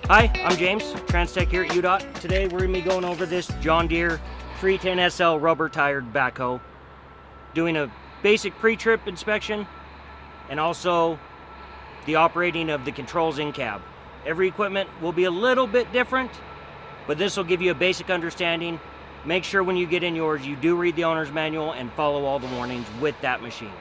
Hi, I'm James, Transtech here at UDOT. Today we're going to be going over this John Deere 310 SL rubber tired backhoe, doing a basic pre-trip inspection and also the operating of the controls in cab. Every equipment will be a little bit different, but this will give you a basic understanding. Make sure when you get in yours you do read the owner's manual and follow all the warnings with that machine.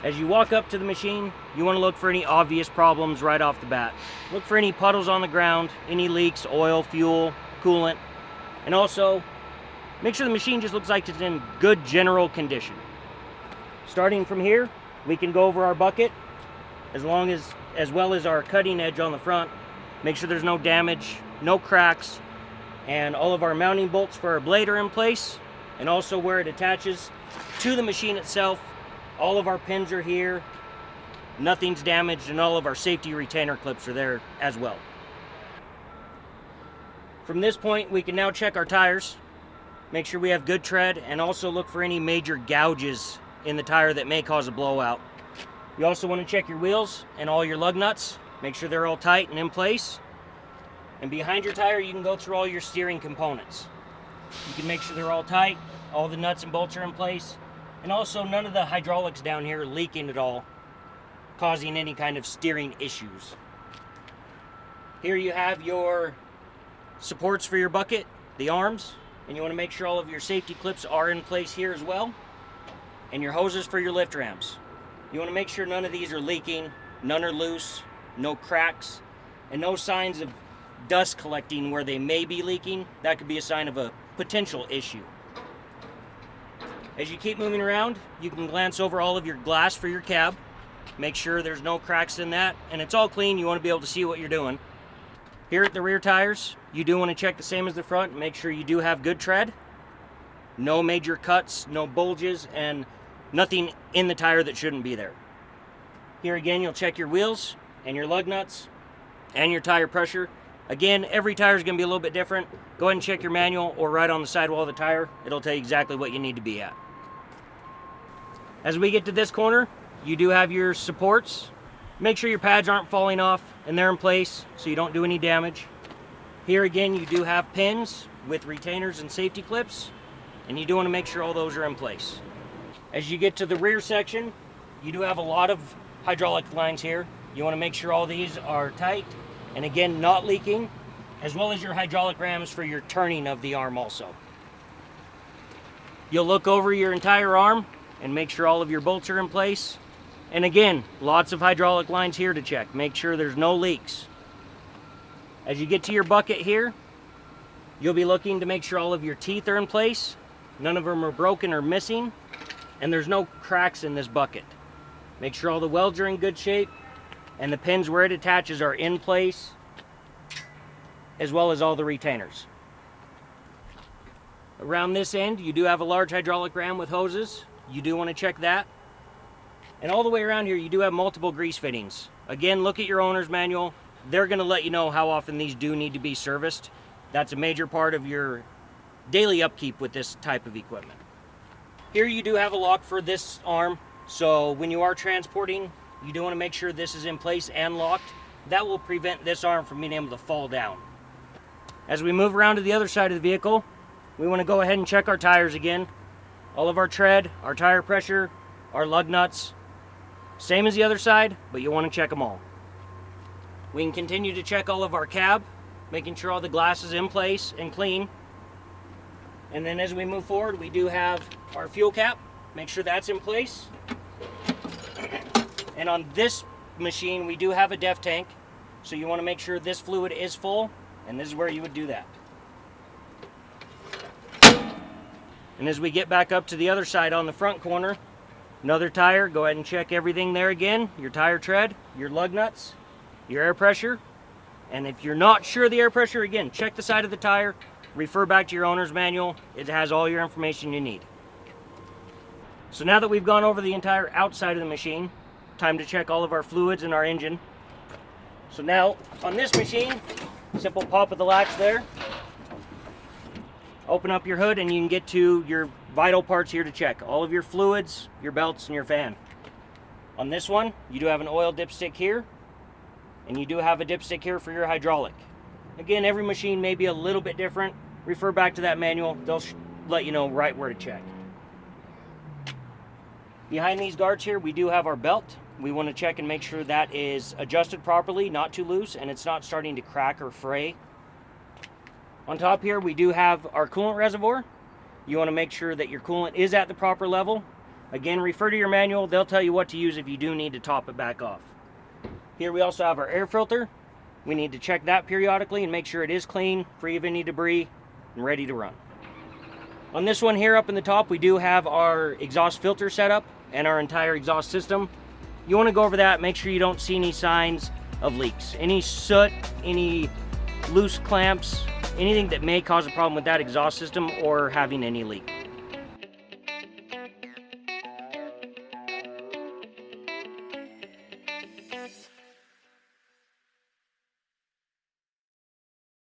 As you walk up to the machine, you want to look for any obvious problems right off the bat. Look for any puddles on the ground, any leaks, oil, fuel, coolant, and also make sure the machine just looks like it's in good general condition. Starting from here, we can go over our bucket as well as our cutting edge on the front. Make sure there's no damage, no cracks, and all of our mounting bolts for our blade are in place, and also where it attaches to the machine itself. All of our pins are here, nothing's damaged, and all of our safety retainer clips are there as well. From this point, we can now check our tires, make sure we have good tread, and also look for any major gouges in the tire that may cause a blowout. You also want to check your wheels and all your lug nuts, make sure they're all tight and in place. And behind your tire, you can go through all your steering components. You can make sure they're all tight, all the nuts and bolts are in place. And also none of the hydraulics down here are leaking at all, causing any kind of steering issues. Here you have your supports for your bucket, the arms, and you want to make sure all of your safety clips are in place here as well. And your hoses for your lift ramps. You want to make sure none of these are leaking, none are loose, no cracks, and no signs of dust collecting where they may be leaking. That could be a sign of a potential issue. As you keep moving around, you can glance over all of your glass for your cab. Make sure there's no cracks in that, and it's all clean. You want to be able to see what you're doing. Here at the rear tires, you do want to check the same as the front and make sure you do have good tread. No major cuts, no bulges, and nothing in the tire that shouldn't be there. Here again, you'll check your wheels and your lug nuts and your tire pressure. Again, every tire is going to be a little bit different. Go ahead and check your manual or right on the sidewall of the tire. It'll tell you exactly what you need to be at. As we get to this corner, you do have your supports. Make sure your pads aren't falling off and they're in place so you don't do any damage. Here again, you do have pins with retainers and safety clips, and you do want to make sure all those are in place. As you get to the rear section, you do have a lot of hydraulic lines here. You want to make sure all these are tight and again not leaking, as well as your hydraulic rams for your turning of the arm also. You'll look over your entire arm and make sure all of your bolts are in place. And again, lots of hydraulic lines here to check. Make sure there's no leaks. As you get to your bucket here, you'll be looking to make sure all of your teeth are in place. None of them are broken or missing, and there's no cracks in this bucket. Make sure all the welds are in good shape and the pins where it attaches are in place, as well as all the retainers. Around this end, you do have a large hydraulic ram with hoses. You do want to check that. And all the way around here, you do have multiple grease fittings. Again, look at your owner's manual. They're going to let you know how often these do need to be serviced. That's a major part of your daily upkeep with this type of equipment. Here you do have a lock for this arm, so when you are transporting, you do want to make sure this is in place and locked. That will prevent this arm from being able to fall down. As we move around to the other side of the vehicle, we want to go ahead and check our tires again. All of our tread, our tire pressure, our lug nuts. Same as the other side, but you want to check them all. We can continue to check all of our cab, making sure all the glass is in place and clean. And then as we move forward, we do have our fuel cap. Make sure that's in place. And on this machine, we do have a Dept tank. So you want to make sure this fluid is full, and this is where you would do that. And as we get back up to the other side on the front corner, another tire, go ahead and check everything there again. Your tire tread, your lug nuts, your air pressure. And if you're not sure of the air pressure, again, check the side of the tire, refer back to your owner's manual. It has all your information you need. So now that we've gone over the entire outside of the machine, time to check all of our fluids and our engine. So now on this machine, simple pop of the latch there. Open up your hood and you can get to your vital parts here to check. All of your fluids, your belts, and your fan. On this one, you do have an oil dipstick here. And you do have a dipstick here for your hydraulic. Again, every machine may be a little bit different. Refer back to that manual. They'll let you know right where to check. Behind these guards here, we do have our belt. We want to check and make sure that is adjusted properly, not too loose, and it's not starting to crack or fray. On top here, we do have our coolant reservoir. You want to make sure that your coolant is at the proper level. Again, refer to your manual. They'll tell you what to use if you do need to top it back off. Here we also have our air filter. We need to check that periodically and make sure it is clean, free of any debris, and ready to run. On this one here up in the top, we do have our exhaust filter setup and our entire exhaust system. You want to go over that, make sure you don't see any signs of leaks. Any soot, any loose clamps, anything that may cause a problem with that exhaust system or having any leak.